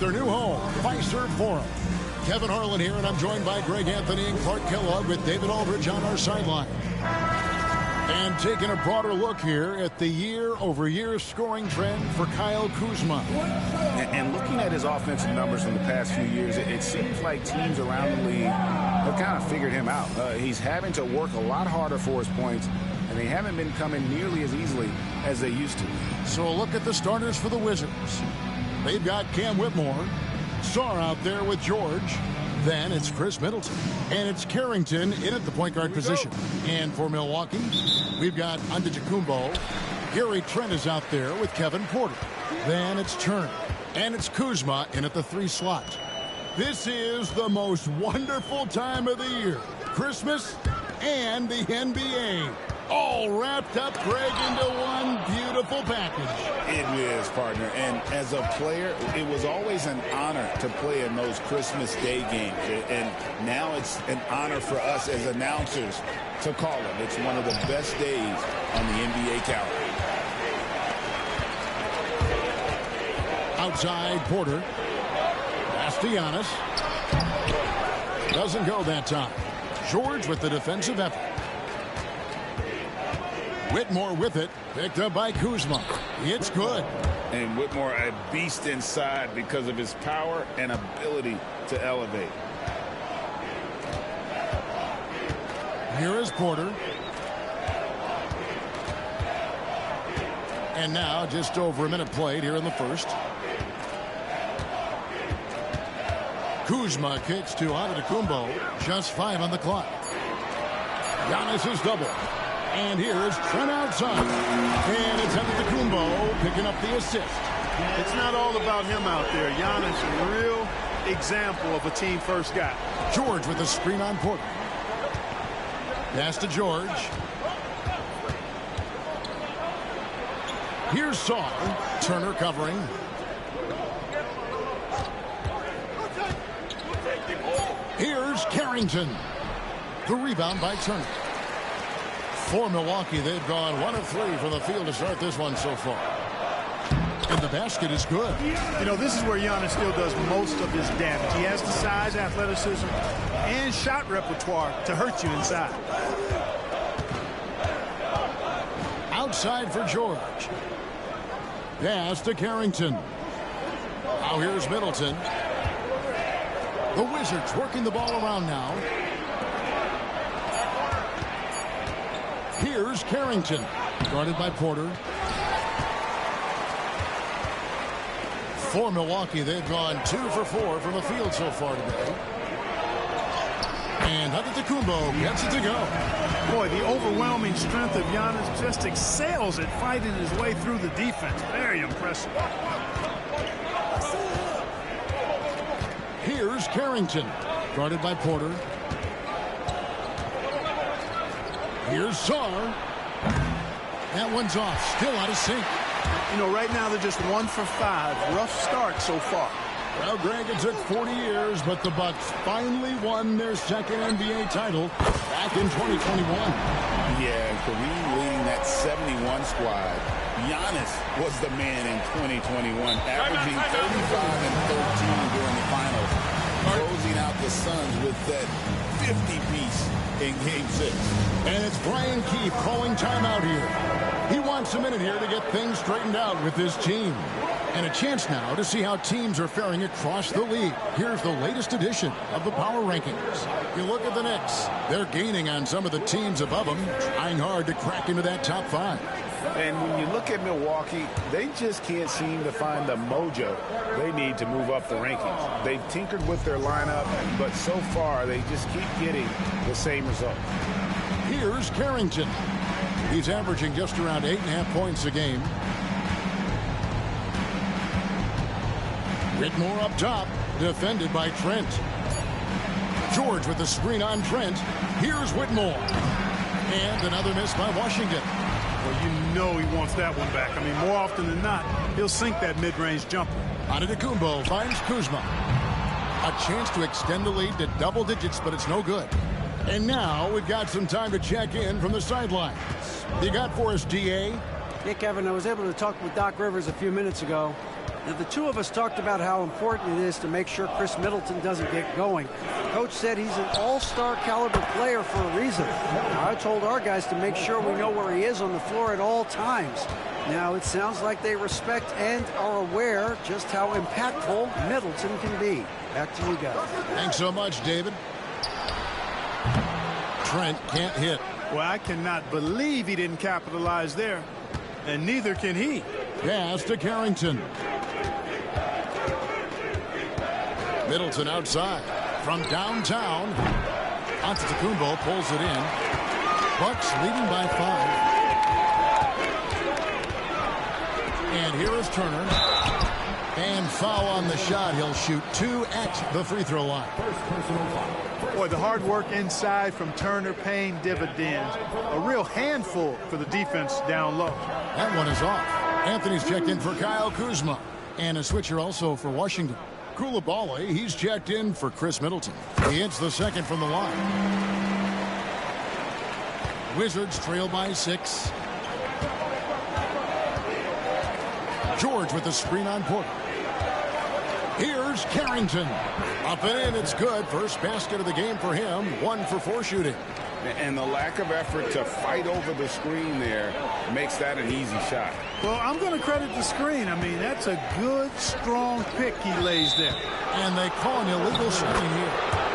their new home, Fiserv Forum. Kevin Harlan here, and I'm joined by Greg Anthony and Clark Kellogg with David Aldridge on our sideline. And taking a broader look here at the year-over-year scoring trend for Kyle Kuzma. And looking at his offensive numbers from the past few years, it seems like teams around the league have kind of figured him out. He's having to work a lot harder for his points, and they haven't been coming nearly as easily as they used to. So a look at the starters for the Wizards. They've got Cam Whitmore, Sarr out there with George. Then it's Chris Middleton. And it's Carrington in at the point guard position. And for Milwaukee, we've got Antetokounmpo. Gary Trent is out there with Kevin Porter. Then it's Turner. And it's Kuzma in at the 3 slot. This is the most wonderful time of the year. Christmas and the NBA. All wrapped up, Greg, into one beautiful package. It is, partner. And as a player, it was always an honor to play in those Christmas Day games. And now it's an honor for us as announcers to call them. It's one of the best days on the NBA calendar. Outside, Porter. Pass to Giannis. Doesn't go that time. George with the defensive effort. Whitmore with it, picked up by Kuzma. It's good. And Whitmore a beast inside because of his power and ability to elevate. Here is Porter. And now just over a minute played here in the first. Kuzma kicks to Antetokounmpo. Just 5 on the clock. Giannis is double. And here's Trent outside. And it's Antetokounmpo picking up the assist. It's not all about him out there. Giannis, a real example of a team-first guy. George with a screen on Porter. Pass to George. Here's Sarr. Turner covering. Here's Carrington. The rebound by Turner. For Milwaukee, they've gone 1 of 3 from the field to start this one so far. And the basket is good. You know, this is where Giannis still does most of his damage. He has the size, athleticism, and shot repertoire to hurt you inside. Outside for George. Pass to Carrington. Now here's Middleton. The Wizards working the ball around now. Here's Carrington, guarded by Porter. For Milwaukee, they've gone 2 for 4 from the field so far today. And Antetokounmpo gets it to go. Boy, the overwhelming strength of Giannis just excels at fighting his way through the defense. Very impressive. Here's Carrington, guarded by Porter. Here's Sarr. That one's off. Still out of sync. You know, right now they're just 1 for 5. Rough start so far. Well, Greg, it took 40 years, but the Bucks finally won their second NBA title back in 2021. Yeah, Kareem leading that 71 squad. Giannis was the man in 2021, averaging 35 and 13 during the finals, closing out the Suns with that 50-piece in Game 6. And it's Brian Keefe calling timeout here. He wants a minute here to get things straightened out with his team. And a chance now to see how teams are faring across the league. Here's the latest edition of the Power Rankings. You look at the Knicks. They're gaining on some of the teams above them, trying hard to crack into that top 5. And when you look at Milwaukee, they just can't seem to find the mojo they need to move up the rankings. They've tinkered with their lineup, but so far they just keep getting the same result. Here's Carrington. He's averaging just around 8.5 points a game. Whitmore up top, defended by Trent. George with the screen on Trent. Here's Whitmore. And another miss by Washington. Well, you know he wants that one back. I mean, more often than not, he'll sink that mid-range jumper. Antetokounmpo finds Kuzma. A chance to extend the lead to double digits, but it's no good. And now we've got some time to check in from the sidelines. You got for us, D.A.? Yeah, Kevin, I was able to talk with Doc Rivers a few minutes ago. Now, the two of us talked about how important it is to make sure Chris Middleton doesn't get going. Coach said he's an all-star caliber player for a reason. Now, I told our guys to make sure we know where he is on the floor at all times. Now, it sounds like they respect and are aware just how impactful Middleton can be. Back to you guys. Thanks so much, David. Trent can't hit. Well, I cannot believe he didn't capitalize there. And neither can he. Pass to Carrington. Middleton outside. From downtown. Antetokounmpo pulls it in. Bucks leading by 5. And here is Turner. And foul on the shot. He'll shoot 2 at the free throw line. Boy, the hard work inside from Turner paying dividends. A real handful for the defense down low. That one is off. Anthony's checked in for Kyle Kuzma. And a switcher also for Washington. Coulibaly, he's checked in for Chris Middleton. He hits the second from the line. Wizards trail by 6. George with the screen on Porter. Here's Carrington. Up and in, it's good. First basket of the game for him. 1 for 4 shooting. And the lack of effort to fight over the screen there makes that an easy shot. Well, I'm going to credit the screen. I mean, that's a good, strong pick he lays there. And they call an illegal screen here.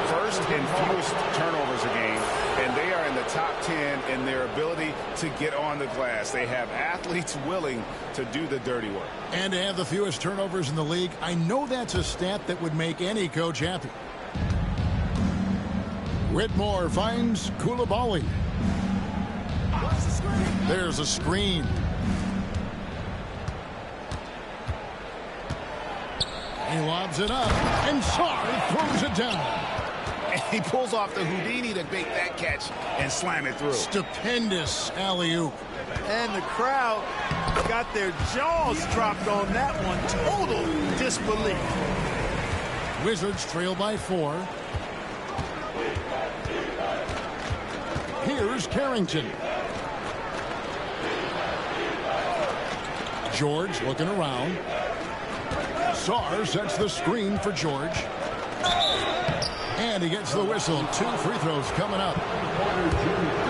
First and fewest turnovers a game, and they are in the top 10 in their ability to get on the glass. They have athletes willing to do the dirty work. And to have the fewest turnovers in the league, I know that's a stat that would make any coach happy. Whitmore finds Coulibaly. There's a screen. He lobs it up, and Sarr throws it down. And he pulls off the Houdini to make that catch and slam it through. Stupendous alley-oop. And the crowd got their jaws dropped on that one. Total disbelief. Wizards trail by 4. Here's Carrington. George looking around. Sarr sets the screen for George. And he gets the whistle. 2 free throws coming up.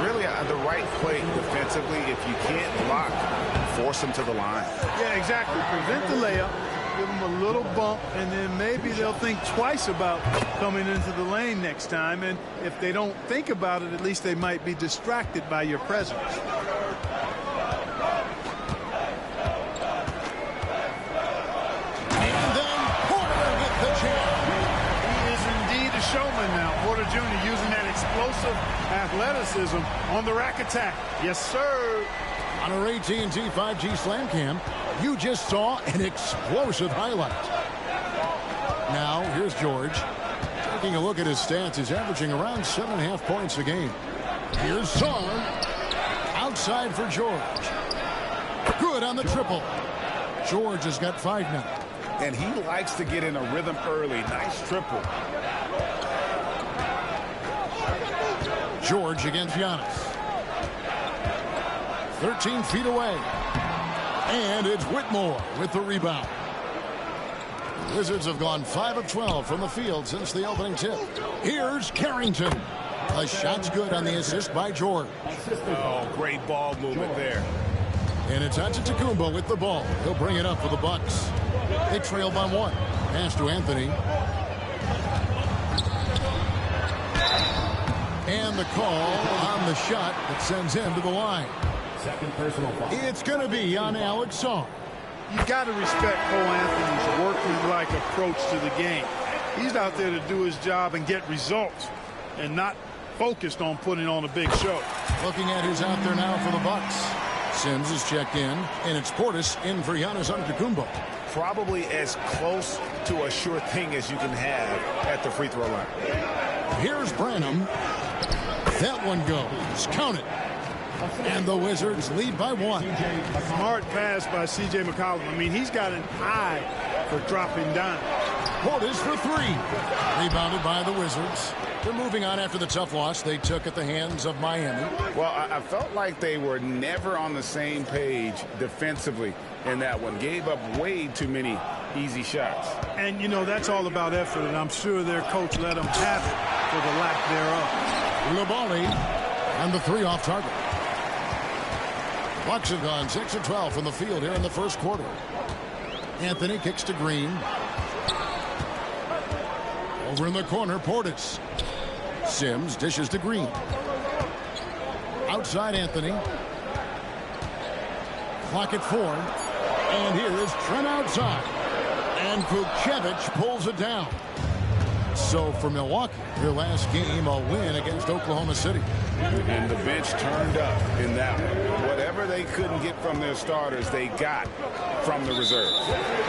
Really the right play defensively. If you can't block, force him to the line. Yeah, exactly. Prevent the layup. Give them a little bump, and then maybe they'll think twice about coming into the lane next time. And if they don't think about it, at least they might be distracted by your presence. And then Porter with the jam. He is indeed a showman now. Porter Jr. using that explosive athleticism on the rack attack. Yes, sir. On our AT&T 5G Slam Cam, you just saw an explosive highlight. Now, here's George. Taking a look at his stats, he's averaging around 7.5 points a game. Here's Sarr. Outside for George. Good on the triple. George has got 5 now. And he likes to get in a rhythm early. Nice triple. George against Giannis. 13 feet away. And it's Whitmore with the rebound. The Wizards have gone 5 of 12 from the field since the opening tip. Here's Carrington. A shot's good on the assist by George. Oh, great ball movement there. And it's Antetokounmpo with the ball. He'll bring it up for the Bucks. They trail by 1. Pass to Anthony. And the call on the shot that sends him to the line. Second personal foul. It's going to be on Alex Sarr. You got to respect Cole Anthony's workman-like approach to the game. He's out there to do his job and get results, and not focused on putting on a big show. Looking at who's out there now for the Bucks. Sims is checked in, and it's Portis in for Giannis Antetokounmpo. Probably as close to a sure thing as you can have at the free throw line. Here's Branham. That one goes. Count it. And the Wizards lead by 1. Smart pass by C.J. McCollum. I mean, he's got an eye for dropping down. Portis for 3. Rebounded by the Wizards. They're moving on after the tough loss they took at the hands of Miami. Well, I felt like they were never on the same page defensively in that one. Gave up way too many easy shots. And, you know, that's all about effort, and I'm sure their coach let them have it for the lack thereof. Labali and the 3 off target. Bucks have gone 6 of 12 from the field here in the first quarter. Anthony kicks to Green. Over in the corner, Portis. Sims dishes to Green. Outside Anthony. Clock at 4. And here is Trent outside. And Vukcevic pulls it down. So for Milwaukee, their last game, a win against Oklahoma City. And the bench turned up in that one. Whatever they couldn't get from their starters, they got from the reserves.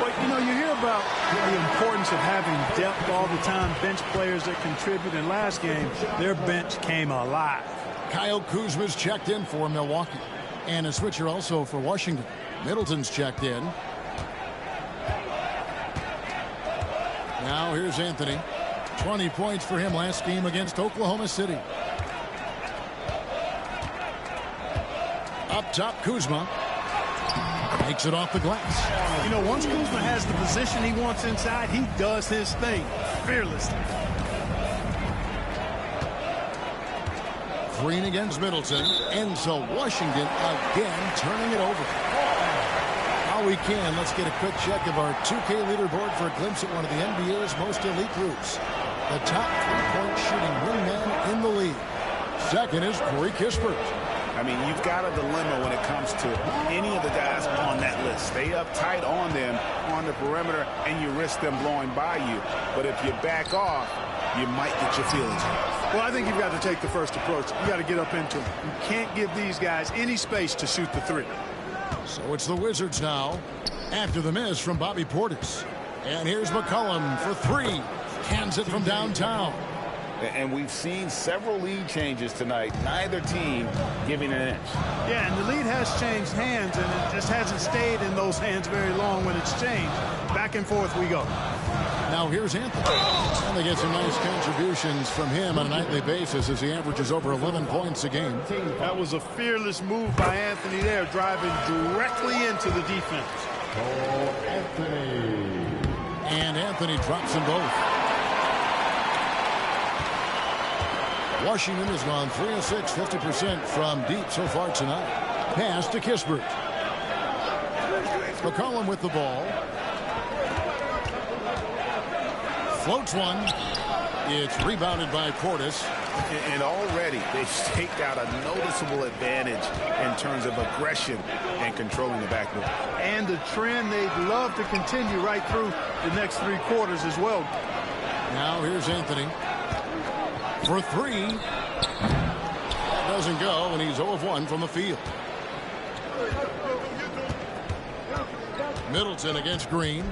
But, you know, you hear about the importance of having depth all the time, bench players that contribute. In last game, their bench came alive. Kyle Kuzma's checked in for Milwaukee. And a switcher also for Washington. Middleton's checked in. Now here's Anthony. 20 points for him last game against Oklahoma City. Up top, Kuzma. Makes it off the glass. You know, once Kuzma has the position he wants inside, he does his thing fearlessly. Green against Middleton. And so Washington again turning it over. While we can, let's get a quick check of our 2K leaderboard for a glimpse at one of the NBA's most elite groups. The top 3-point shooting wingman in the league. Second is Corey Kispert. I mean, you've got a dilemma when it comes to any of the guys on that list. Stay up tight on them on the perimeter, and you risk them blowing by you. But if you back off, you might get your feelings hurt. Well, I think you've got to take the first approach. You got to get up into them. You can't give these guys any space to shoot the 3. So it's the Wizards now after the miss from Bobby Portis. And here's McCollum for 3. Cans it from downtown. And we've seen several lead changes tonight. Neither team giving an inch. Yeah, and the lead has changed hands, and it just hasn't stayed in those hands very long when it's changed. Back and forth we go. Now here's Anthony. And they get some nice contributions from him on a nightly basis as he averages over 11 points a game. That was a fearless move by Anthony there, driving directly into the defense. And Anthony drops them both. Washington has gone 3 of 6, 50% from deep so far tonight. Pass to Kispert. McCollum with the ball. Floats one. It's rebounded by Portis. And already they've staked out a noticeable advantage in terms of aggression and controlling the backboard. And a trend they'd love to continue right through the next 3 quarters as well. Now here's Anthony. For 3. That doesn't go, and he's 0 of 1 from the field. Middleton against Green.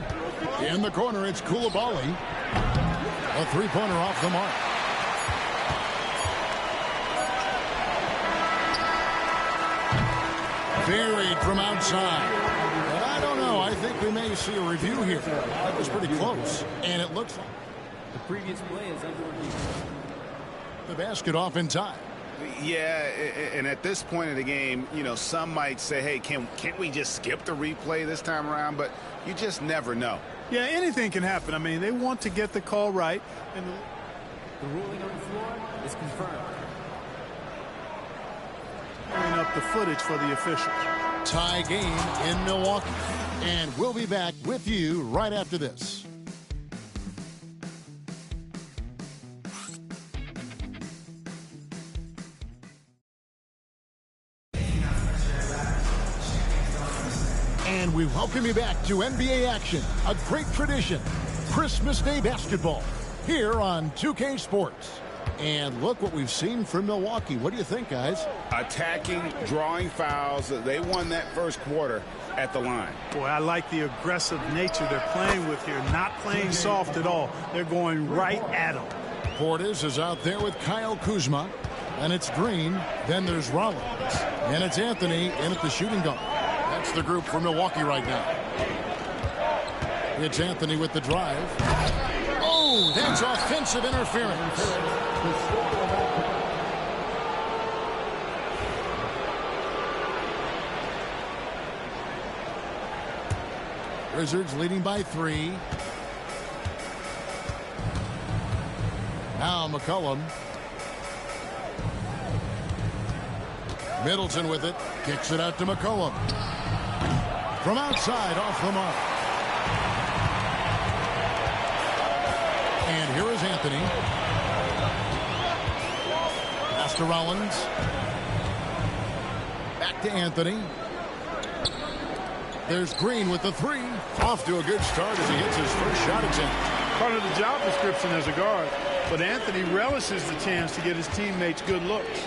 In the corner, it's Coulibaly. A 3-pointer off the mark. Buried from outside. But I don't know. I think we may see a review here. That was pretty close. And it looks like the previous play is under review. The basket off in time. Yeah, and at this point of the game, you know, some might say, hey, can't we just skip the replay this time around? But you just never know. Yeah, anything can happen. I mean, they want to get the call right. And the ruling on the floor is confirmed. Bringing up the footage for the officials. Tie game in Milwaukee. And we'll be back with you right after this. And we welcome you back to NBA action, a great tradition, Christmas Day basketball, here on 2K Sports. And look what we've seen from Milwaukee. What do you think, guys? Attacking, drawing fouls. They won that first quarter at the line. Boy, I like the aggressive nature they're playing with here, not playing soft at all. They're going right at them. Portis is out there with Kyle Kuzma, and it's Green. Then there's Rollins, and it's Anthony in at the shooting guard. That's the group for Milwaukee right now. It's Anthony with the drive. Oh, that's offensive interference. Wizards leading by 3. Now McCollum. Middleton with it. Kicks it out to McCollum. From outside, off the mark. And here is Anthony. Pass to Rollins. Back to Anthony. There's Green with the 3. Off to a good start as he hits his first shot attempt. Part of the job description as a guard. But Anthony relishes the chance to get his teammates good looks.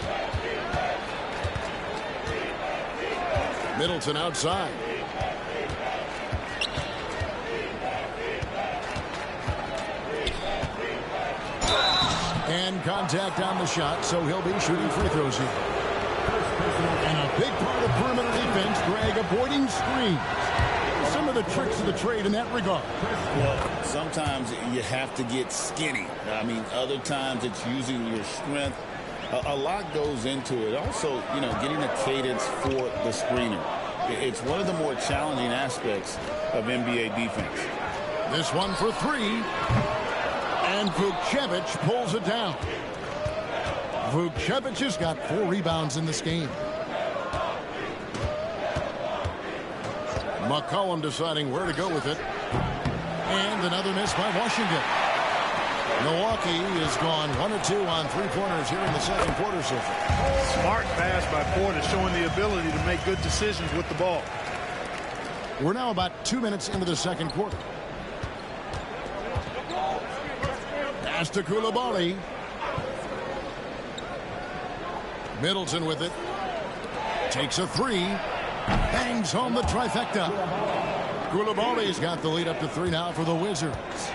Middleton outside. And contact on the shot, so he'll be shooting free throws here. And a big part of perimeter defense, Greg, avoiding screens. Some of the tricks of the trade in that regard. Well, sometimes you have to get skinny. I mean, other times it's using your strength. A lot goes into it. Also, you know, getting a cadence for the screener. It's one of the more challenging aspects of NBA defense. This one for 3. And Vukcevic pulls it down. Vukcevic has got 4 rebounds in this game. McCollum deciding where to go with it. And another miss by Washington. Milwaukee is gone 1 of 2 on 3-pointers here in the second quarter so far. Smart pass by Porter, showing the ability to make good decisions with the ball. We're now about 2 minutes into the second quarter. Pass to Coulibaly. Middleton with it. Takes a 3. Bangs home the trifecta. Coulibaly's got the lead up to 3 now for the Wizards.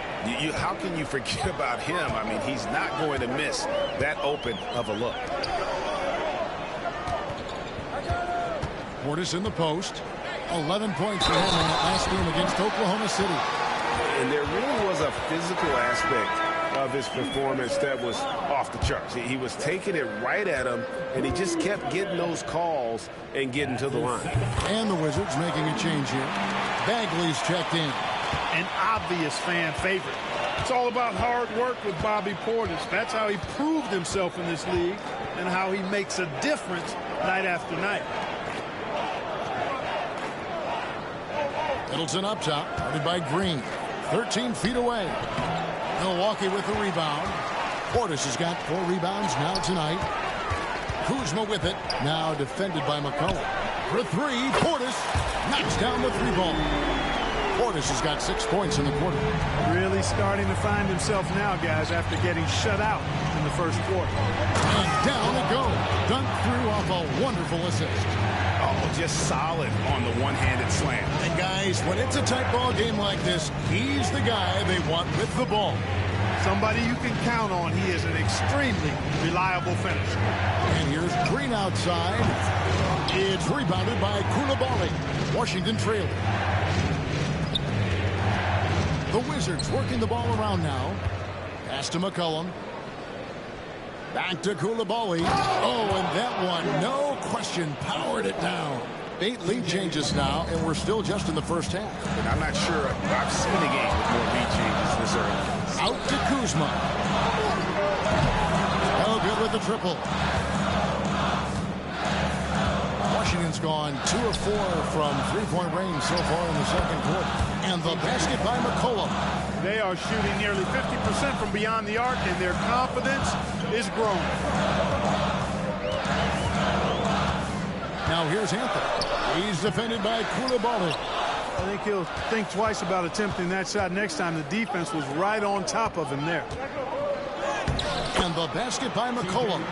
How can you forget about him? I mean, he's not going to miss that open of a look. Portis in the post. 11 points for him in that last game against Oklahoma City. And there really was a physical aspect of his performance that was off the charts. He was taking it right at him, and he just kept getting those calls and getting to the line. And the Wizards making a change here. Bagley's checked in. An obvious fan favorite. It's all about hard work with Bobby Portis. That's how he proved himself in this league and how he makes a difference night after night. Middleton up top, guarded by Green. 13 feet away. Milwaukee with the rebound. Portis has got 4 rebounds now tonight. Kuzma with it. Now defended by McCollum. For 3, Portis knocks down the 3-ball. Portis has got 6 points in the quarter. Really starting to find himself now, guys, after getting shut out in the first quarter. And down it goes. Dunked through off a wonderful assist. Oh, just solid on the one-handed slam. And guys, when it's a tight ball game like this, he's the guy they want with the ball. Somebody you can count on. He is an extremely reliable finisher. And here's Green outside. It's rebounded by Coulibaly. Washington trailing. The Wizards working the ball around now. Pass to McCollum. Back to Coulibaly. Oh, and that one, no question, powered it down. 8 lead changes now, and we're still just in the first half. And I'm not sure I've seen a game with more lead changes this early. Out to Kuzma. Oh, good with the triple. Washington's gone 2 of 4 from 3-point range so far in the second quarter. And the basket by McCollum. They are shooting nearly 50% from beyond the arc, and their confidence is growing. Now here's Anthony. He's defended by Coulibaly. I think he'll think twice about attempting that shot next time. The defense was right on top of him there. And the basket by McCollum.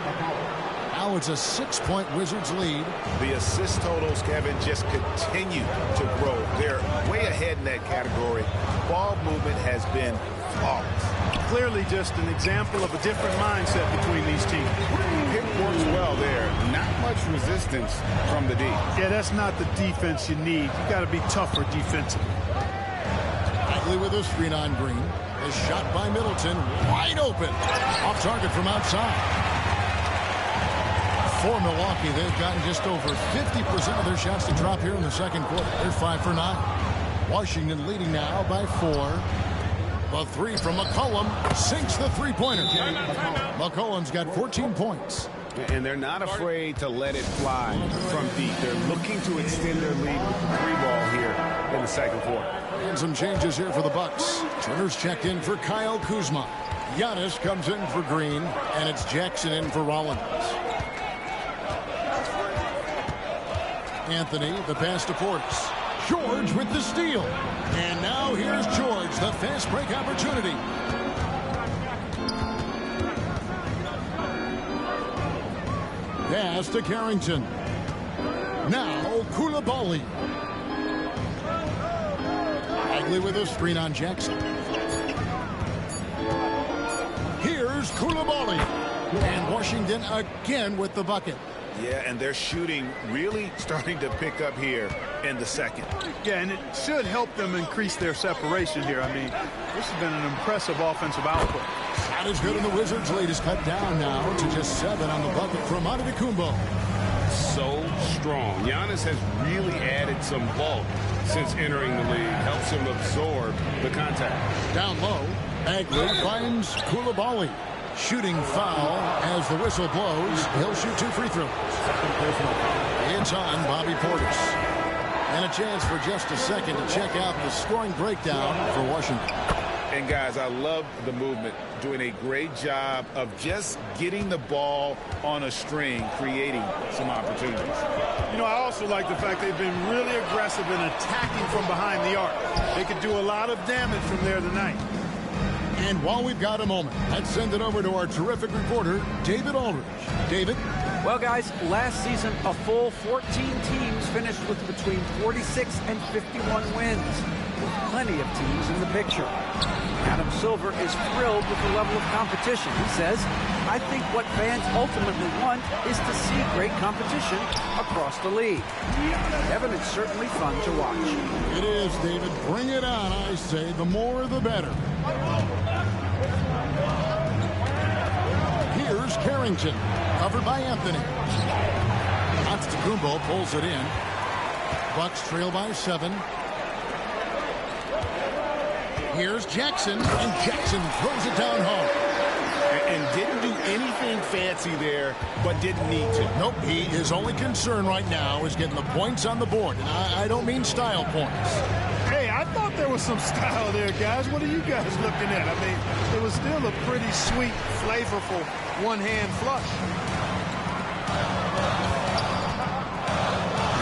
Now it's a 6-point Wizards lead. The assist totals, Kevin, just continue to grow. They're way ahead in that category. Ball movement has been flawless. Clearly just an example of a different mindset between these teams. It works well there. Not much resistance from the D. Yeah, that's not the defense you need. You got to be tougher defensively. Bagley with a screen on Green. A shot by Middleton. Wide open. Off target from outside. For Milwaukee, they've gotten just over 50% of their shots to drop here in the second quarter. They're 5 for 9. Washington leading now by 4. The three from McCollum sinks the three-pointer. McCollum's got 14 points. And they're not afraid to let it fly from deep. They're looking to extend their lead with the 3-ball here in the second quarter. And some changes here for the Bucks. Turner's checked in for Kyle Kuzma. Giannis comes in for Green, and it's Jackson in for Rollins. Anthony, the pass to Portis. George with the steal. And now here's George, the fast break opportunity. Pass to Carrington. Now Koulibaly. Bagley with a screen on Jackson. Here's Koulibaly. And Washington again with the bucket. Yeah, and their shooting really starting to pick up here in the second. Yeah, and it should help them increase their separation here. I mean, this has been an impressive offensive output. That is good, and the Wizards' lead is cut down now to just 7 on the bucket from Antetokounmpo. So strong. Giannis has really added some bulk since entering the league. Helps him absorb the contact. Down low, Bagley finds Koulibaly. Shooting foul as the whistle blows. He'll shoot 2 free throws. It's on Bobby Portis. And a chance for just a second to check out the scoring breakdown for Washington. And guys, I love the movement. Doing a great job of just getting the ball on a string, creating some opportunities. You know, I also like the fact they've been really aggressive in attacking from behind the arc. They could do a lot of damage from there tonight. And while we've got a moment, let's send it over to our terrific reporter, David Aldridge. David? Well, guys, last season, a full 14 teams finished with between 46 and 51 wins, with plenty of teams in the picture. Adam Silver is thrilled with the level of competition. He says, I think what fans ultimately want is to see great competition across the league. Kevin, it's certainly fun to watch. It is, David. Bring it on, I say. The more, the better. Here's Carrington, covered by Anthony. Antetokounmpo pulls it in. Bucks trail by 7. Here's Jackson, and Jackson throws it down hard. And didn't do anything fancy there, but didn't need to. Nope, his only concern right now is getting the points on the board. And I don't mean style points. Hey, I thought there was some style there, guys. What are you guys looking at? I mean, it was still a pretty sweet, flavorful one-hand flush.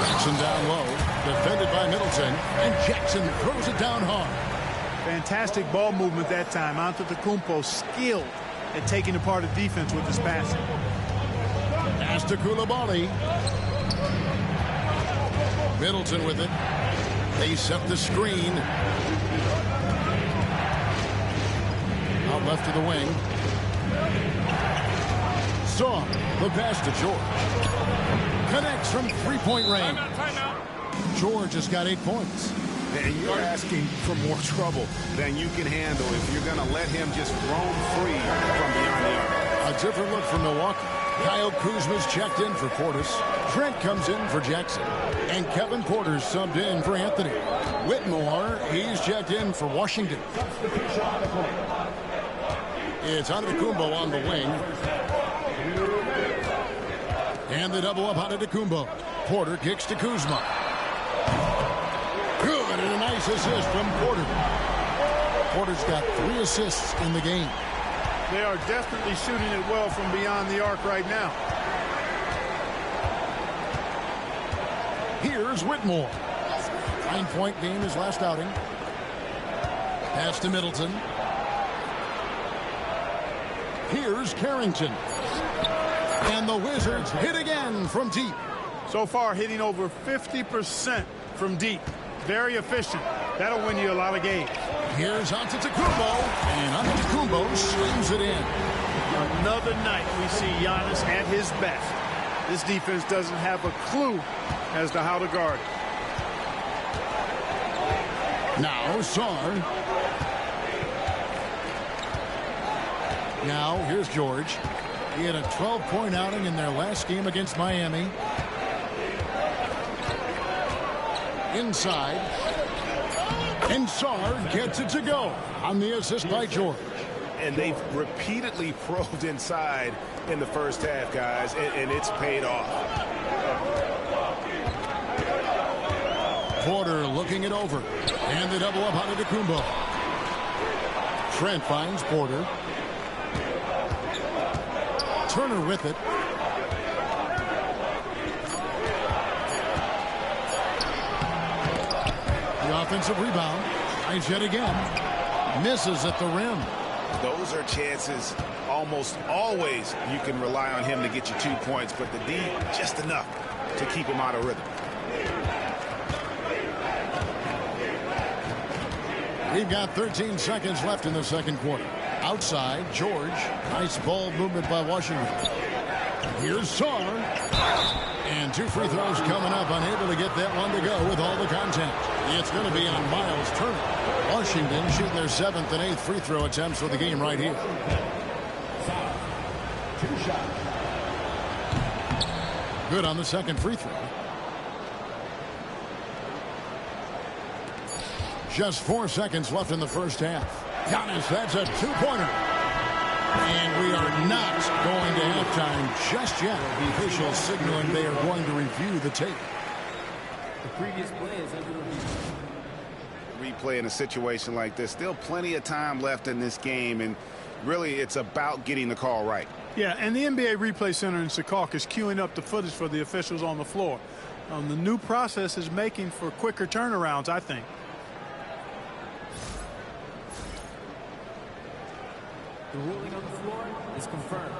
Jackson down low, defended by Middleton, and Jackson throws it down hard. Fantastic ball movement that time. Antetokounmpo skilled at taking apart a defense with his passing. Pass to Koulibaly. Middleton with it. They set the screen. Out left to the wing. Saw the pass to George. Connects from three-point range. George has got 8 points. And you're asking for more trouble than you can handle if you're going to let him just roam free from beyond the arc. A different look from Milwaukee. Kyle Kuzma's checked in for Portis. Trent comes in for Jackson. And Kevin Porter's subbed in for Anthony. Whitmore, he's checked in for Washington. It's Antetokounmpo on the wing. And the double up Antetokounmpo. Porter kicks to Kuzma. Good, and a nice assist from Porter. Porter's got 3 assists in the game. They are definitely shooting it well from beyond the arc right now. Here's Whitmore. 9-point game his last outing. Pass to Middleton. Here's Carrington. And the Wizards hit again from deep. So far, hitting over 50% from deep. Very efficient. That'll win you a lot of games. Here's Antetokounmpo, and Antetokounmpo swings it in. Another night we see Giannis at his best. This defense doesn't have a clue as to how to guard. Now Sarr. Now here's George. He had a 12-point outing in their last game against Miami. Inside. And Sarr gets it to go on the assist by George. And they've repeatedly probed inside in the first half, guys, and it's paid off. Porter looking it over. And the double up on Antetokounmpo. Trent finds Porter. Turner with it. The offensive rebound. Finds yet again. Misses at the rim. Those are chances almost always you can rely on him to get you 2 points, but the D just enough to keep him out of rhythm. We've got 13 seconds left in the second quarter. Outside, George. Nice ball movement by Washington. Here's Sarr. And 2 free throws coming up. Unable to get that one to go with all the contact. It's going to be on Miles Turner. Washington shooting their 7th and 8th free throw attempts for the game right here. Good on the second free throw. Just 4 seconds left in the first half. Giannis, that's a 2-pointer. And we are not going to halftime just yet. The officials signaling they are going to review the tape. The previous play is under review. Replay in a situation like this. Still plenty of time left in this game, and really it's about getting the call right. Yeah, and the NBA Replay Center in Secaucus is queuing up the footage for the officials on the floor. The new process is making for quicker turnarounds, I think. The ruling on the floor is confirmed.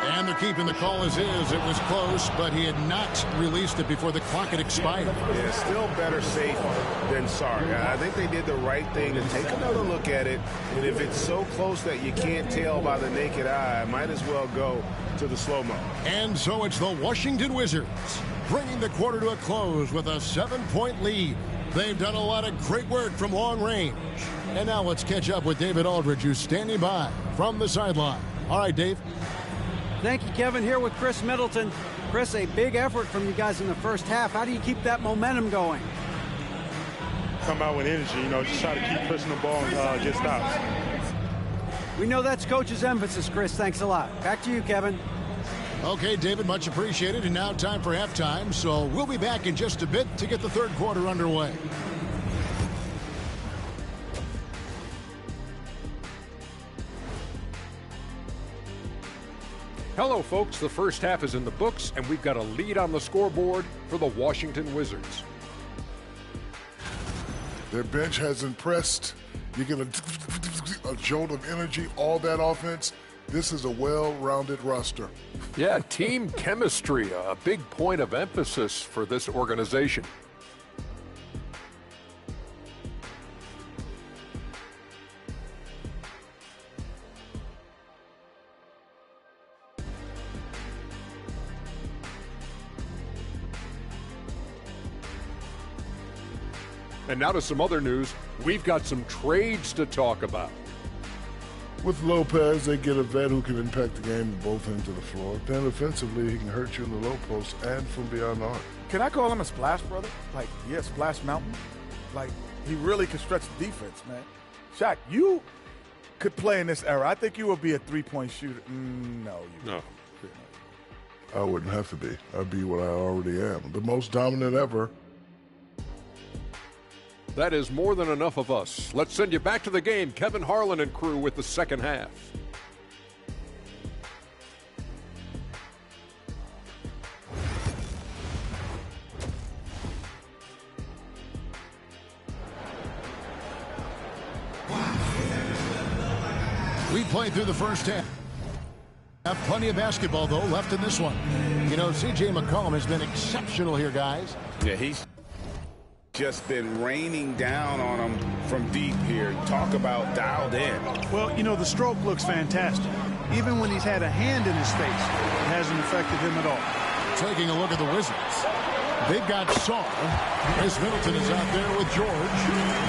And they're keeping the call as is. It was close, but he had not released it before the clock had expired. Yeah, still better safe than sorry. I think they did the right thing to take another look at it. And if it's so close that you can't tell by the naked eye, might as well go to the slow-mo. And so it's the Washington Wizards bringing the quarter to a close with a 7-point lead. They've done a lot of great work from long range. And now let's catch up with David Aldridge, who's standing by from the sideline. All right, Dave. Thank you, Kevin. Here with Chris Middleton. Chris, a big effort from you guys in the first half. How do you keep that momentum going? Come out with energy, just try to keep pushing the ball and get stops. We know that's Coach's emphasis, Chris. Thanks a lot. Back to you, Kevin. Okay, David, much appreciated. And now time for halftime. So we'll be back in just a bit to get the third quarter underway. Hello, folks. The first half is in the books, and we've got a lead on the scoreboard for the Washington Wizards. Their bench has impressed. You get a jolt of energy, all that offense. This is a well-rounded roster. Yeah, team chemistry, a big point of emphasis for this organization. And now to some other news. We've got some trades to talk about. With Lopez, they get a vet who can impact the game at both ends of the floor. Then offensively, he can hurt you in the low post and from beyond the arc. Can I call him a splash brother? Like, yeah, Splash Mountain. Like, he really can stretch the defense, man. Shaq, you could play in this era. I think you would be a three-point shooter. No. I wouldn't have to be. I'd be what I already am. The most dominant ever. That is more than enough of us. Let's send you back to the game. Kevin Harlan and crew with the second half. We played through the first half. Have plenty of basketball, though, left in this one. C.J. McCollum has been exceptional here, guys. Yeah, he's just been raining down on him from deep here. Talk about dialed in. Well, the stroke looks fantastic. Even when he's had a hand in his face, it hasn't affected him at all. Taking a look at the Wizards. They've got Sarr. Chris Middleton is out there with George.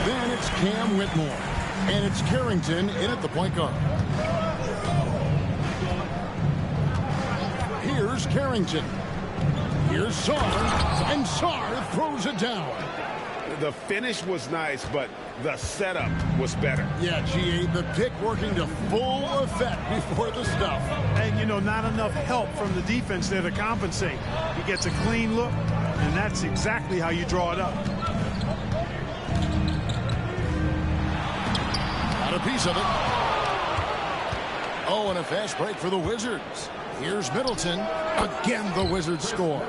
Then it's Cam Whitmore. And it's Carrington in at the point guard. Here's Carrington. Here's Sarr. And Sarr throws it down. The finish was nice, but the setup was better. Yeah, GA, the pick working to full effect before the stuff. And, you know, not enough help from the defense there to compensate. He gets a clean look, and that's exactly how you draw it up. Got a piece of it. Oh, and a fast break for the Wizards. Here's Middleton. Again, the Wizards score.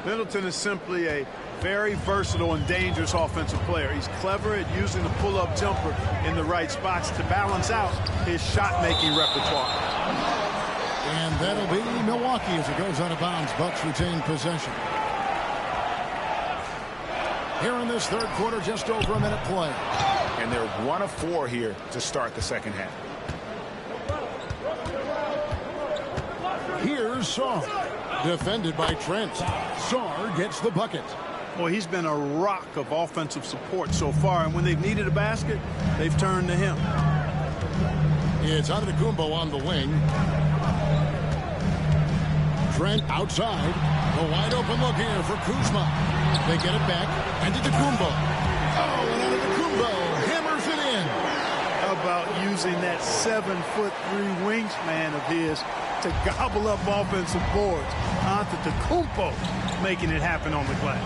Middleton is simply a very versatile and dangerous offensive player. He's clever at using the pull-up jumper in the right spots to balance out his shot-making repertoire. And that'll be Milwaukee as it goes out of bounds. Bucks retain possession. Here in this third quarter, just over a minute play. And they're 1 of 4 here to start the second half. Here's Sarr. Defended by Trent. Sarr gets the bucket. Boy, he's been a rock of offensive support so far, and when they've needed a basket, they've turned to him. It's Antetokounmpo on the wing. Trent outside. A wide open look here for Kuzma. They get it back. Antetokounmpo. Oh, and Antetokounmpo hammers it in. How about using that 7'3" wingspan of his to gobble up offensive boards? Antetokounmpo making it happen on the glass.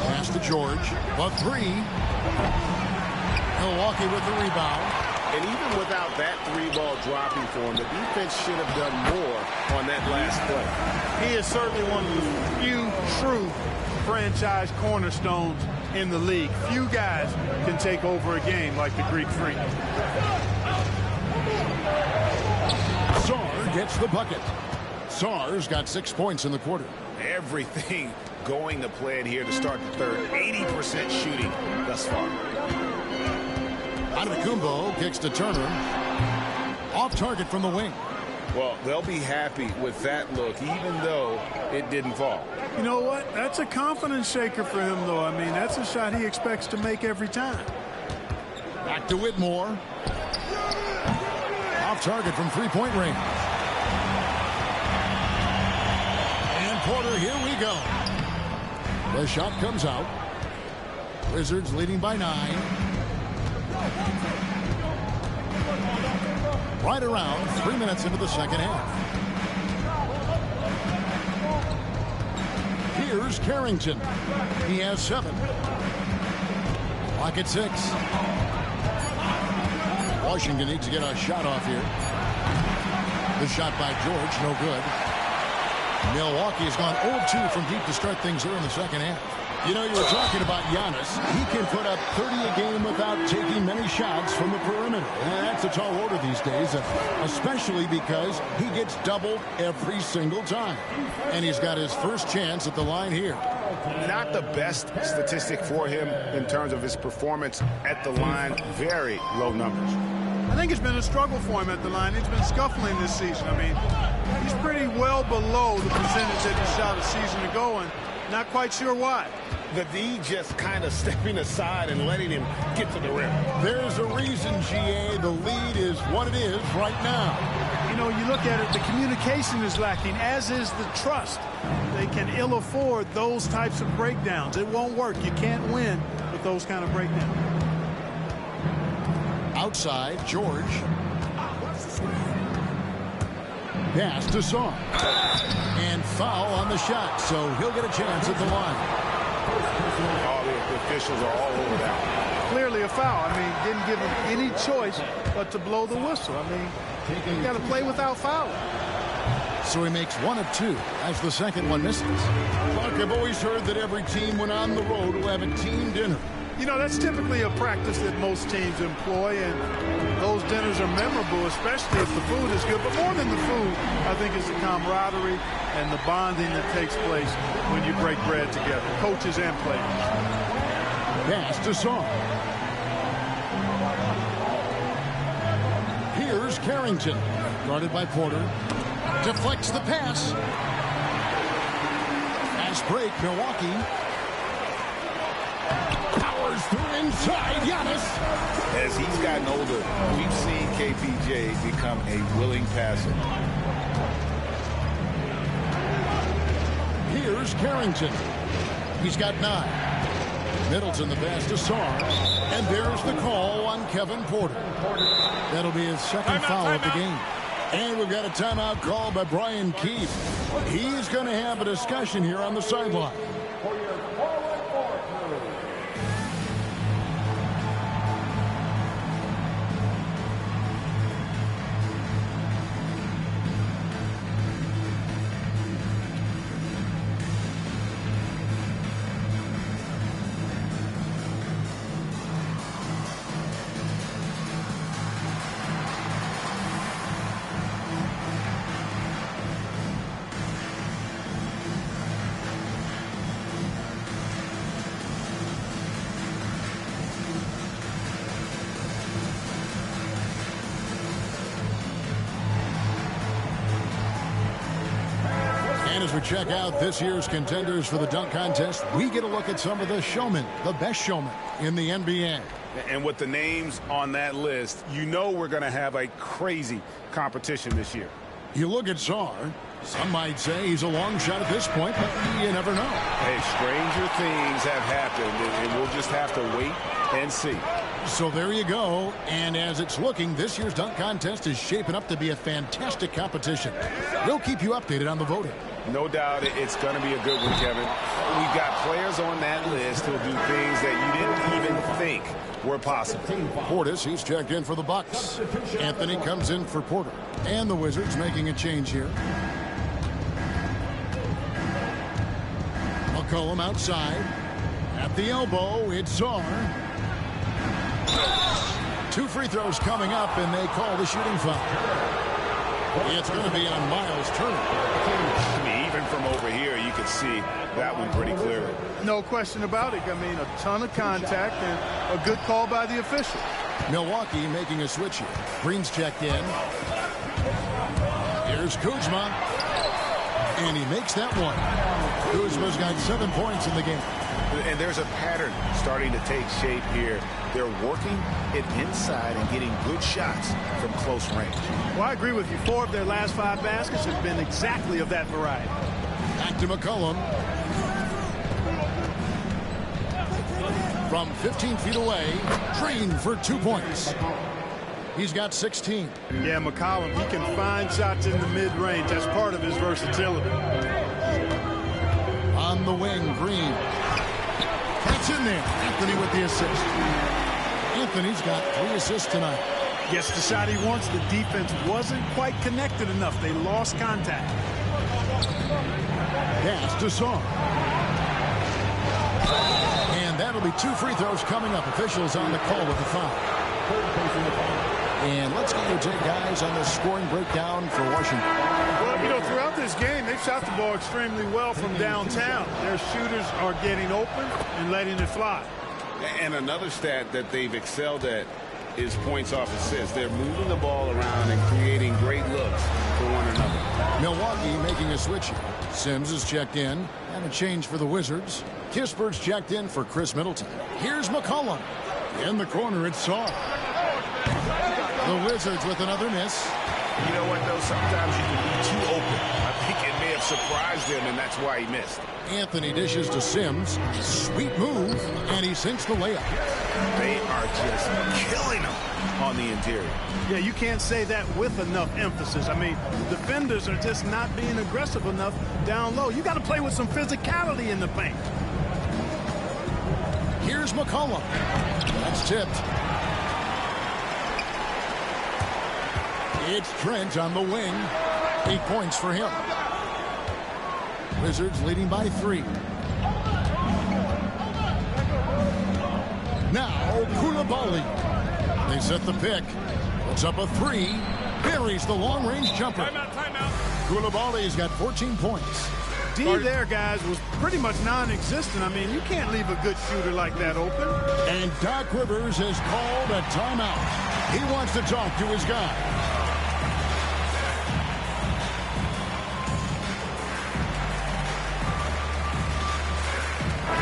Pass to George. The three. Milwaukee with the rebound. And even without that 3-ball dropping for him, the defense should have done more on that last play. He is certainly one of the few true franchise cornerstones in the league. Few guys can take over a game like the Greek Freak. Sarr gets the bucket. Sarr's got 6 points in the quarter. Everything going to plan here to start the third. 80% shooting thus far. Antetokounmpo kicks to Turner. Off target from the wing. Well, they'll be happy with that look, even though it didn't fall. You know what? That's a confidence shaker for him, though. I mean, that's a shot he expects to make every time. Back to Whitmore. Off target from three-point range. And Porter, here we go. The shot comes out. Wizards leading by 9. Right around 3 minutes into the second half. Here's Carrington. He has 7. Clock at 6. Washington needs to get a shot off here. The shot by George, no good. Milwaukee has gone 0-2 from deep to start things here in the second half. You know, you were talking about Giannis. He can put up 30 a game without taking many shots from the perimeter. And that's a tall order these days, especially because he gets doubled every single time. And he's got his first chance at the line here. Not the best statistic for him in terms of his performance at the line. Very low numbers. I think it's been a struggle for him at the line. He's been scuffling this season. I mean, he's pretty well below the percentage that he shot a season ago, and not quite sure why. The D just kind of stepping aside and letting him get to the rim. There's a reason, GA. The lead is what it is right now. You know, you look at it, the communication is lacking, as is the trust. They can ill afford those types of breakdowns. It won't work. You can't win with those kind of breakdowns. Outside, George. Pass to Sarr. And foul on the shot, so he'll get a chance at the line. All the officials are all over that. Clearly a foul. I mean, didn't give him any choice but to blow the whistle. I mean, you got to play without fouling. So he makes 1 of 2 as the second one misses. Look, I've always heard that every team when on the road will have a team dinner. You know, that's typically a practice that most teams employ, and those dinners are memorable, especially if the food is good. But more than the food, I think it's the camaraderie and the bonding that takes place when you break bread together, coaches and players. Pass to Sarr. Here's Carrington, guarded by Porter. Deflects the pass. Fast break, Milwaukee. Powers through inside, Giannis. As he's gotten older, we've seen KPJ become a willing passer. Here's Carrington. He's got 9. Middleton the pass to Sarr. And there's the call on Kevin Porter. That'll be his second foul of the game. And we've got a timeout called by Brian Keefe. He's going to have a discussion here on the sideline. As we check out this year's contenders for the dunk contest, we get a look at some of the showmen, the best showmen in the NBA. And with the names on that list, you know we're going to have a crazy competition this year. You look at Sarr, some might say he's a long shot at this point, but you never know. Hey, stranger things have happened, and we'll just have to wait and see. So there you go. And as it's looking, this year's dunk contest is shaping up to be a fantastic competition. We'll keep you updated on the voting. No doubt it's going to be a good one, Kevin. We've got players on that list who'll do things that you didn't even think were possible. Portis, he's checked in for the Bucks. Anthony comes in for Porter. And the Wizards making a change here. McCollum outside. At the elbow, it's Sarr. 2 free throws coming up, and they call the shooting foul. It's going to be on Miles Turner. I mean, even from over here, you can see that one pretty clearly. No question about it. I mean, a ton of contact and a good call by the official. Milwaukee making a switch here. Green's checked in. Here's Kuzma. And he makes that one. Kuzma's got 7 points in the game. And there's a pattern starting to take shape here. They're working it inside and getting good shots from close range. Well, I agree with you. 4 of their last 5 baskets have been exactly of that variety. Back to McCollum. From 15 feet away, trained for 2 points. He's got 16. Yeah, McCollum, he can find shots in the mid-range. That's part of his versatility. On the wing, Green. That's in there. Anthony with the assist. Anthony's got 3 assists tonight. Gets the shot he wants. The defense wasn't quite connected enough. They lost contact. Pass to Sarr. And that'll be 2 free throws coming up. Officials on the call with the foul. And let's get your take, guys, on the scoring breakdown for Washington. Well, you know, throughout this game, they've shot the ball extremely well from downtown. Their shooters are getting open and letting it fly. And another stat that they've excelled at is points off assists. They're moving the ball around and creating great looks for one another. Milwaukee making a switch here. Sims is checked in. And a change for the Wizards. Kispert's checked in for Chris Middleton. Here's McCollum. In the corner, it's Sarr. The Wizards with another miss. You know what, though? Sometimes you can be too open. I think it may have surprised him, and that's why he missed. Anthony dishes to Sims. Sweet move, and he sinks the layup. They are just killing him on the interior. Yeah, you can't say that with enough emphasis. I mean, the defenders are just not being aggressive enough down low. You got to play with some physicality in the paint. Here's McCollum. That's tipped. It's Trent on the wing. 8 points for him. Wizards leading by 3. Now Koulibaly. They set the pick. Puts up a 3. Buries the long-range jumper. Timeout. Koulibaly's got 14 points. D there, guys, was pretty much non-existent. I mean, you can't leave a good shooter like that open. And Doc Rivers has called a timeout. He wants to talk to his guy.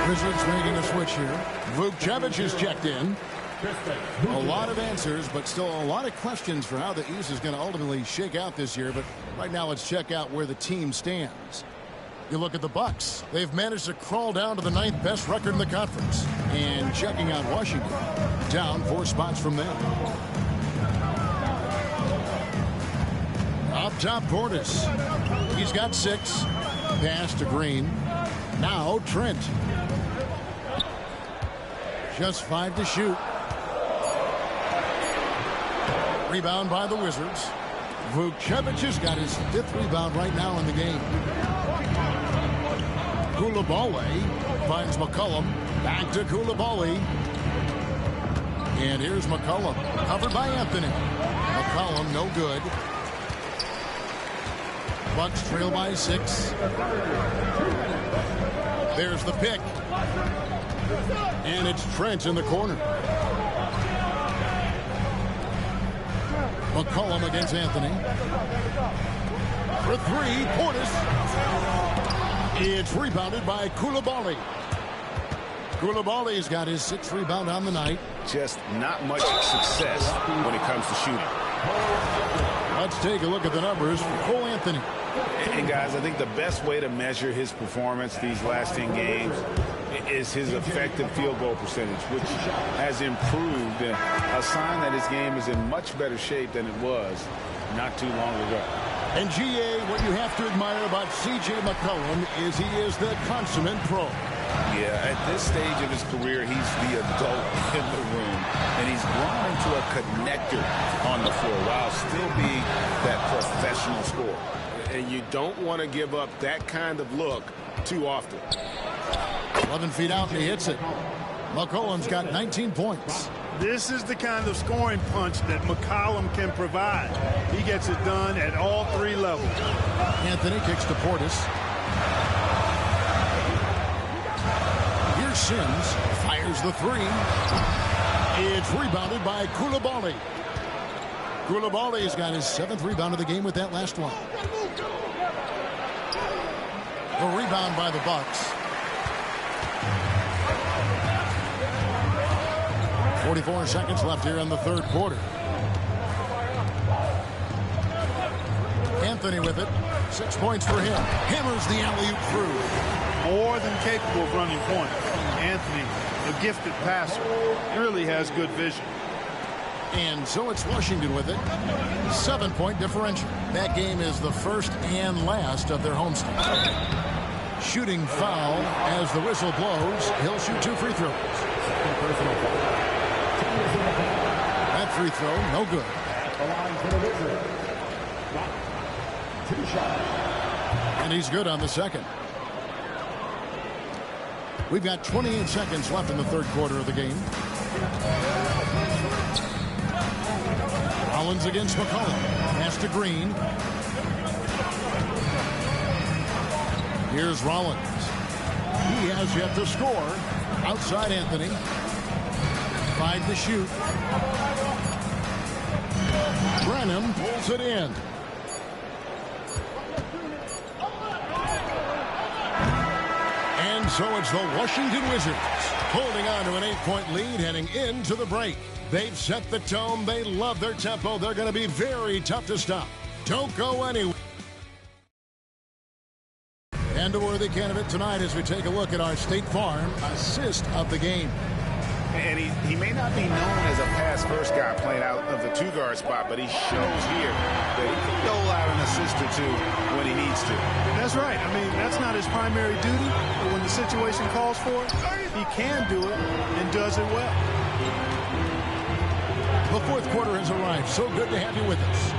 Wizards making a switch here. Vukcevic is checked in. A lot of answers, but still a lot of questions for how the East is going to ultimately shake out this year. But right now, let's check out where the team stands. You look at the Bucks. They've managed to crawl down to the 9th best record in the conference. And checking out Washington, down 4 spots from them. Up top, Portis. He's got 6. Pass to Green. Now Trent. Just 5 to shoot. Rebound by the Wizards. Vucevic has got his 5th rebound right now in the game. Coulibaly finds McCollum. Back to Coulibaly. And here's McCollum. Covered by Anthony. McCollum no good. Bucks trail by 6. There's the pick. And it's Trent in the corner. McCollum against Anthony. For 3, Portis. It's rebounded by Coulibaly. Coulibaly's got his 6th rebound on the night. Just not much success when it comes to shooting. Let's take a look at the numbers for Cole Anthony. And guys, I think the best way to measure his performance these last 10 games is his effective field goal percentage, which has improved, a sign that his game is in much better shape than it was not too long ago. And GA, what you have to admire about C.J. McCollum is he is the consummate pro. Yeah, at this stage of his career, he's the adult in the room, and he's grown into a connector on the floor while still being that professional scorer. And you don't want to give up that kind of look too often. 11 feet out, and he hits it. McCollum's got 19 points. This is the kind of scoring punch that McCollum can provide. He gets it done at all 3 levels. Anthony kicks to Portis. Here's Sims. Fires the 3. It's rebounded by Coulibaly. Coulibaly's got his 7th rebound of the game with that last one. The rebound by the Bucks. 44 seconds left here in the 3rd quarter. Anthony with it. 6 points for him. Hammers the alley-oop through. More than capable of running point. Anthony, a gifted passer, really has good vision. And so it's Washington with it. 7-point differential. That game is the first and last of their homestand. Shooting foul as the whistle blows. He'll shoot 2 free throws. That free throw, no good. And he's good on the second. We've got 28 seconds left in the 3rd quarter of the game. Rollins against McCollum. Pass to Green. Here's Rollins. He has yet to score. Outside Anthony. 5 to shoot. Brennan pulls it in. And so it's the Washington Wizards holding on to an 8-point lead heading into the break. They've set the tone. They love their tempo. They're going to be very tough to stop. Don't go anywhere. And a worthy candidate tonight as we take a look at our State Farm assist of the game. And he may not be known as a pass-first guy playing out of the 2-guard spot, but he shows here that he can dole out an assist or 2 when he needs to. That's right. I mean, that's not his primary duty, but when the situation calls for it, he can do it and does it well. The 4th quarter has arrived. So good to have you with us.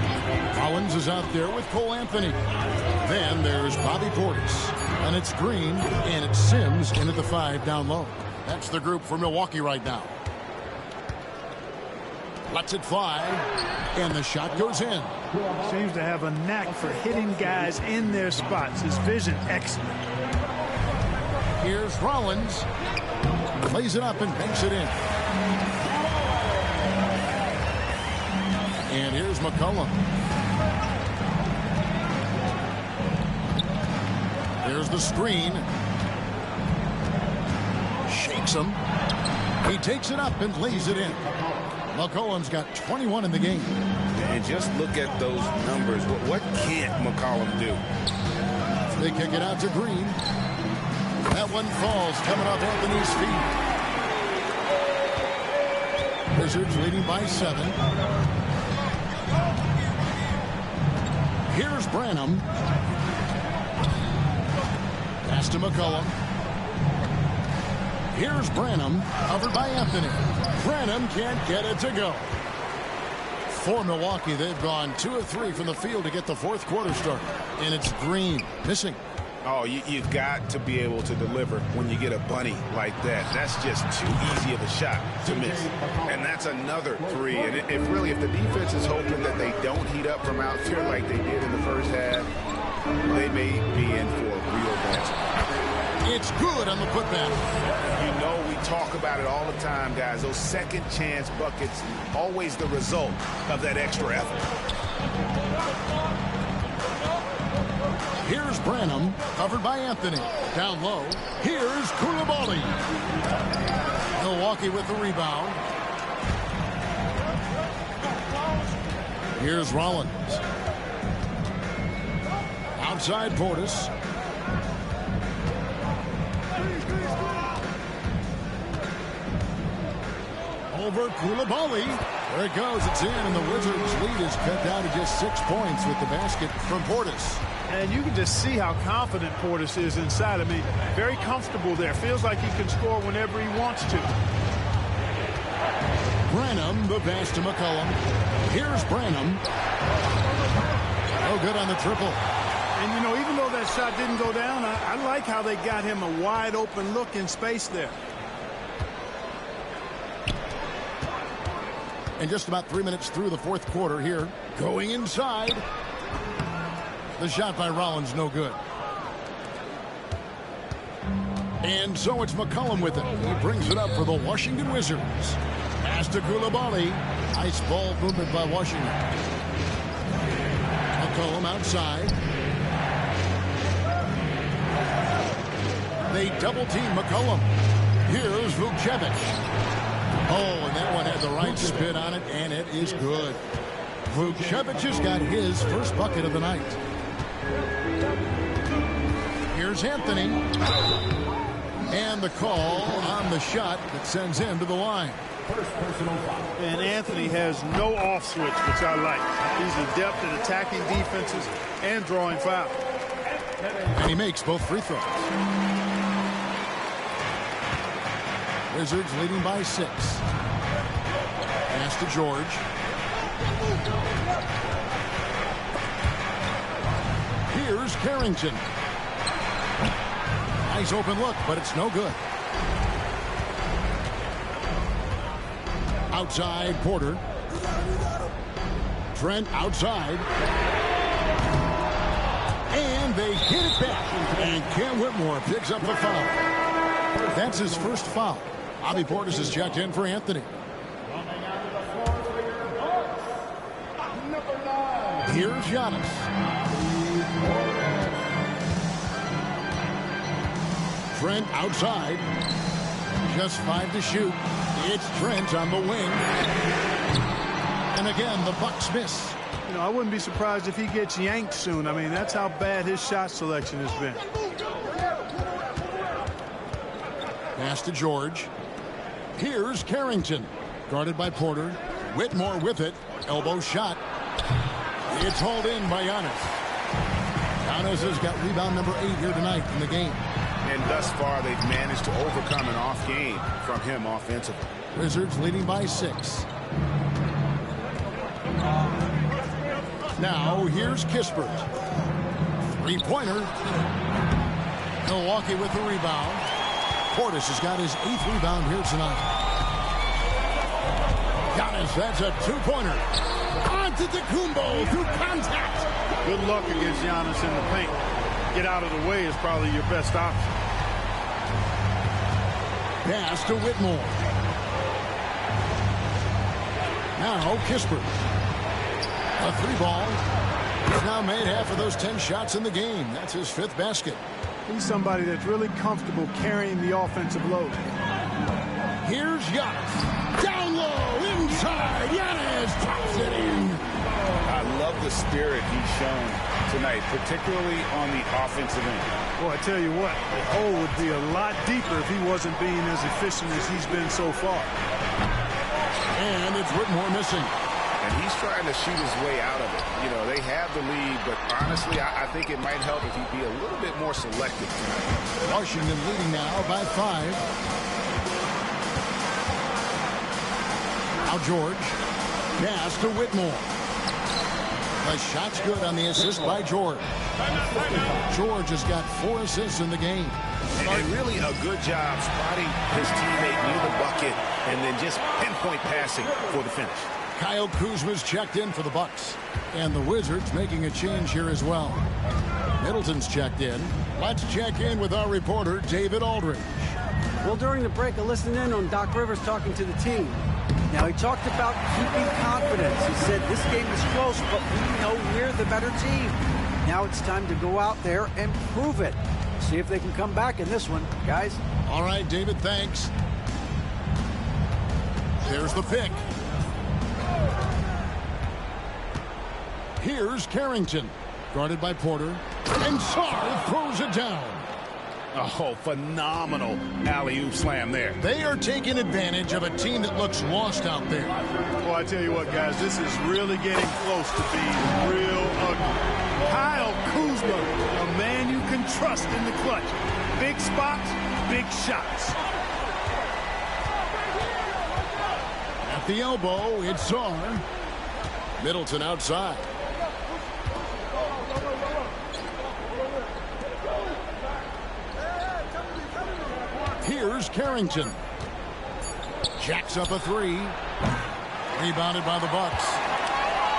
Rollins is out there with Cole Anthony. Then there's Bobby Portis. And it's Green, and it's Sims in at the 5 down low. That's the group for Milwaukee right now. Lets it fly, and the shot goes in. Seems to have a knack for hitting guys in their spots. His vision excellent. Here's Rollins. Plays it up and banks it in. And here's McCollum. There's the screen. Shakes him. He takes it up and lays it in. McCollum's got 21 in the game. And just look at those numbers. What can't McCollum do? They kick it out to Green. That one falls, coming off Anthony's feet. Wizards leading by 7. Here's Branham. Pass to McCollum. Here's Branham, covered by Anthony. Branham can't get it to go. For Milwaukee, they've gone 2 of 3 from the field to get the fourth quarter started. And it's Green missing. Oh, you've got to be able to deliver when you get a bunny like that. That's just too easy of a shot to miss. And that's another 3. And if the defense is hoping that they don't heat up from out here like they did in the first half, they may be in for a real bad spot. It's good on the putback. You know, we talk about it all the time, guys. Those second chance buckets, always the result of that extra effort. Here's Branham, covered by Anthony. Down low, here's Coulibaly. Milwaukee with the rebound. Here's Rollins. Outside Portis. Over Coulibaly. There it goes. It's in, and the Wizards' lead is cut down to just 6 points with the basket from Portis. And you can just see how confident Portis is inside. I mean, very comfortable there. Feels like he can score whenever he wants to. Branham, the pass to McCollum. Here's Branham. No good on the triple. And, you know, even though that shot didn't go down, I like how they got him a wide open look in space there. And just about 3 minutes through the fourth quarter here. Going inside. The shot by Rollins, no good. And so it's McCollum with it. He brings it up for the Washington Wizards. Pass to Coulibaly. Nice ball movement by Washington. McCollum outside. They double team McCollum. Here's Vukcevic. Oh, and that one had the right spin on it, and it is good. Vukcevic has got his first bucket of the night. Here's Anthony. And the call on the shot that sends him to the line. And Anthony has no off switch, which I like. He's adept at attacking defenses and drawing fouls. And he makes both free throws. Wizards leading by 6. Pass to George. Here's Carrington. Nice open look, but it's no good. Outside, Porter. Trent outside. And they hit it back. And Cam Whitmore picks up the foul. That's his first foul. Bobby Portis is checked in for Anthony. Here's Giannis. Trent outside. Just 5 to shoot. It's Trent on the wing. And again, the Bucks miss. You know, I wouldn't be surprised if he gets yanked soon. I mean, that's how bad his shot selection has been. Pass to George. Here's Carrington. Guarded by Porter. Whitmore with it. Elbow shot. It's hauled in by Giannis. Giannis has got rebound number 8 here tonight in the game. And thus far, they've managed to overcome an off game from him offensively. Wizards leading by 6. Now, here's Kispert. Three-pointer. Milwaukee with the rebound. Portis has got his 8th rebound here tonight. Giannis, that's a 2-pointer. Antetokounmpo through contact. Good luck against Giannis in the paint. Get out of the way is probably your best option. Pass to Whitmore. Now Kispert. A 3-ball. He's now made half of those 10 shots in the game. That's his 5th basket. He's somebody that's really comfortable carrying the offensive load. Here's Giannis. Down low, inside. Giannis taps it in. I love the spirit he's shown tonight, particularly on the offensive end. Well, I tell you what, the hole would be a lot deeper if he wasn't being as efficient as he's been so far. And it's Whitmore missing. And he's trying to shoot his way out of it. You know, they have the lead, but honestly, I think it might help if he'd be a little bit more selective tonight. Washington leading now by 5. Now George. Pass to Whitmore. The shot's good on the assist by George. George has got 4 assists in the game. And really a good job spotting his teammate near the bucket and then just pinpoint passing for the finish. Kyle Kuzma's checked in for the Bucks. And the Wizards making a change here as well. Middleton's checked in. Let's check in with our reporter, David Aldridge. Well, during the break, I listened in on Doc Rivers talking to the team. Now, he talked about keeping confidence. He said this game is close, but we know we're the better team. Now it's time to go out there and prove it. See if they can come back in this one, guys. All right, David, thanks. There's the pick. Here's Carrington, guarded by Porter. And Sarr throws it down. Oh, phenomenal alley-oop slam there. They are taking advantage of a team that looks lost out there. Well, I tell you what, guys, this is really getting close to being real ugly. Kyle Kuzma, a man you can trust in the clutch. Big spots, big shots. At the elbow, it's Sarr. Middleton outside. Here's Carrington. Jacks up a 3. Rebounded by the Bucks.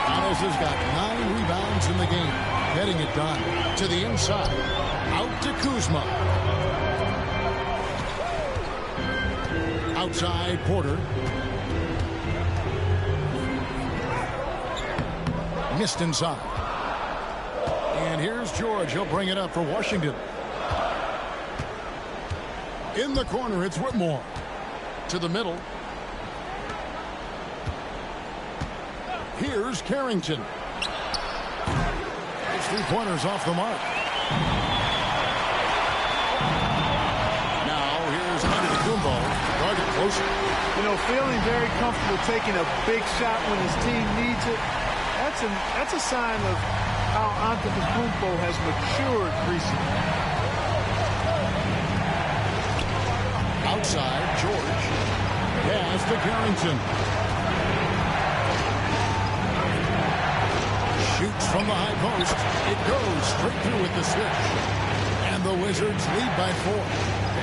Giannis has got 9 rebounds in the game. Heading it done to the inside. Out to Kuzma. Outside, Porter. Missed inside. And here's George. He'll bring it up for Washington. In the corner, it's Whitmore. To the middle. Here's Carrington. His 3-pointers off the mark. Now, here's Antetokounmpo. Guarded closer. You know, feeling very comfortable taking a big shot when his team needs it. That's a sign of how Antetokounmpo has matured recently. Outside, George. Pass to Carrington. Shoots from the high post. It goes straight through with the switch. And the Wizards lead by 4.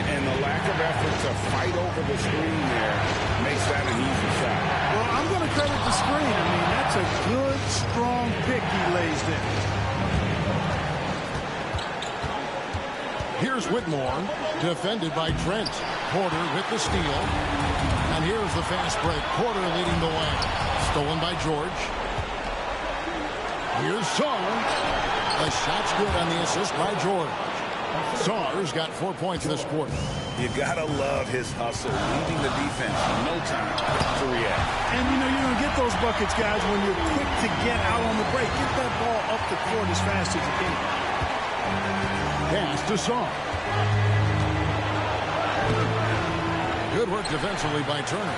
And the lack of effort to fight over the screen there makes that an easy shot. Well, I'm going to credit the screen. I mean, that's a good, strong pick he lays there. Here's Whitmore, defended by Trent. Porter with the steal. And here's the fast break. Porter leading the way. Stolen by George. Here's Sarr. The shot's good on the assist by George. Sarr's got 4 points this quarter. You gotta love his hustle, leaving the defense no time to react. And you know, you're gonna get those buckets, guys, when you're quick to get out on the break. Get that ball up the court as fast as you can. Pass to Sarr. Good work defensively by Turner.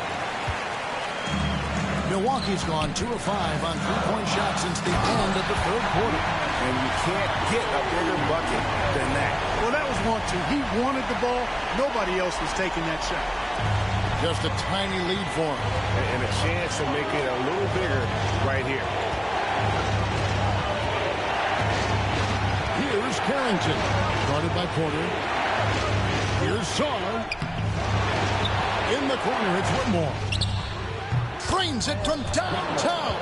Milwaukee's gone 2 of 5 on 3-point shots since the end of the 3rd quarter. And you can't get a bigger bucket than that. Well, that was 1-2. He wanted the ball. Nobody else was taking that shot. Just a tiny lead for him. And a chance to make it a little bigger right here. Here's Carrington. Guarded by Porter. Here's Sarr. In the corner, it's Whitmore. Trains it from downtown.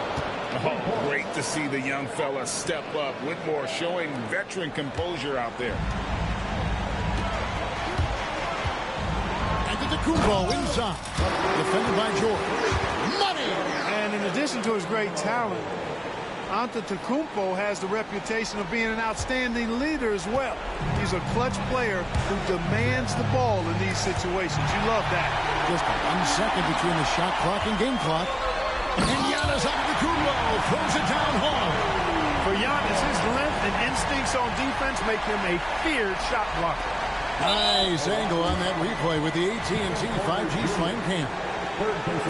Oh, great to see the young fella step up. Whitmore showing veteran composure out there. Antetokounmpo inside. Defended by George. Money! And in addition to his great talent, Antetokounmpo has the reputation of being an outstanding leader as well. He's a clutch player who demands the ball in these situations. You love that. Just 1 second between the shot clock and game clock. And Giannis Antetokounmpo throws it down hard. For Giannis, his length and instincts on defense make him a feared shot blocker. Nice angle on that replay with the AT&T 5G Slam Cam.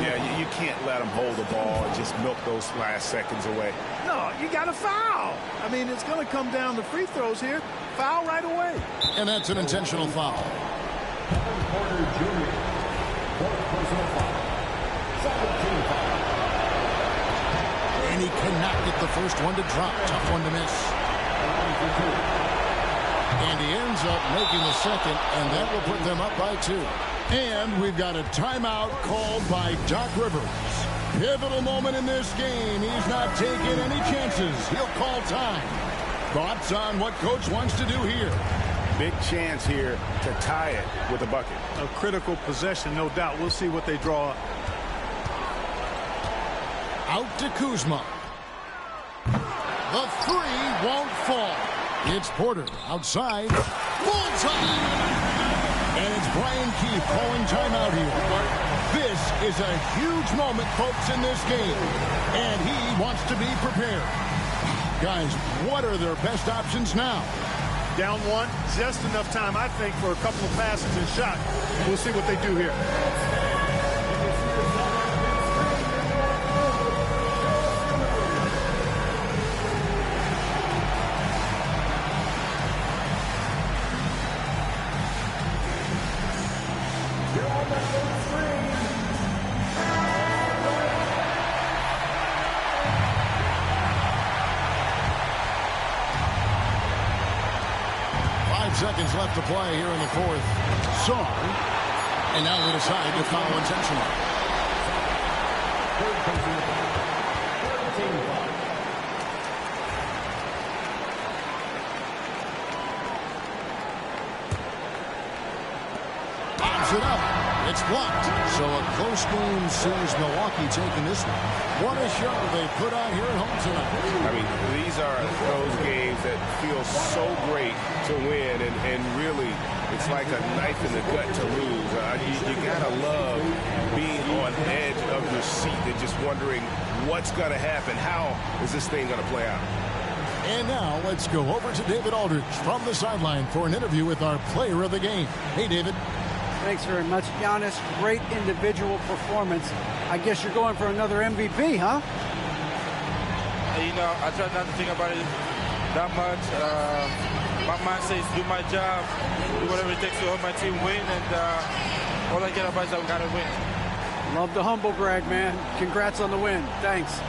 Yeah, you can't let him hold the ball and just milk those last seconds away. No, you got to foul. I mean, it's going to come down to free throws here. Foul right away. And that's an intentional foul. Kevin Porter Jr., fourth personal foul. 17 foul. And he cannot get the first one to drop. Tough one to miss. And he ends up making the second, and that will put them up by 2. And we've got a timeout called by Doc Rivers. Pivotal moment in this game. He's not taking any chances. He'll call time. Thoughts on what Coach wants to do here? Big chance here to tie it with a bucket. A critical possession, no doubt. We'll see what they draw up. Out to Kuzma. The three won't fall. It's Porter outside. Bullseye! And it's Brian Keefe calling timeout here. This is a huge moment, folks, in this game. And he wants to be prepared. Guys, what are their best options now? Down one, just enough time, I think, for a couple of passes and shot. We'll see what they do here. 5 seconds left to play here in the fourth. Sarr. And now they decide to foul intentional. 13 Pops it up. It's blocked. So a close game sees Milwaukee taking this one. What a show they put on here at home tonight. I mean, these are those games that feel so great to win, and really, it's like a knife in the gut to lose. You gotta love being on edge of your seat and just wondering what's gonna happen. How is this thing gonna play out? And now let's go over to David Aldridge from the sideline for an interview with our player of the game. Hey, David. Thanks very much, Giannis. Great individual performance. I guess you're going for another MVP, huh? You know, I try not to think about it that much. My mind says do my job, do whatever it takes to help my team win, and all I care about is I've got to win. Love the humble brag, man. Congrats on the win. Thanks.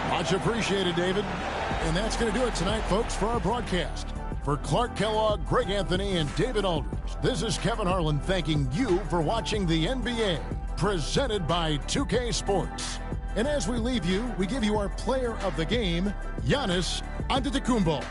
Much appreciated, David. And that's going to do it tonight, folks, for our broadcast. For Clark Kellogg, Greg Anthony, and David Aldridge, this is Kevin Harlan thanking you for watching the NBA, presented by 2K Sports. And as we leave you, we give you our player of the game, Giannis Antetokounmpo.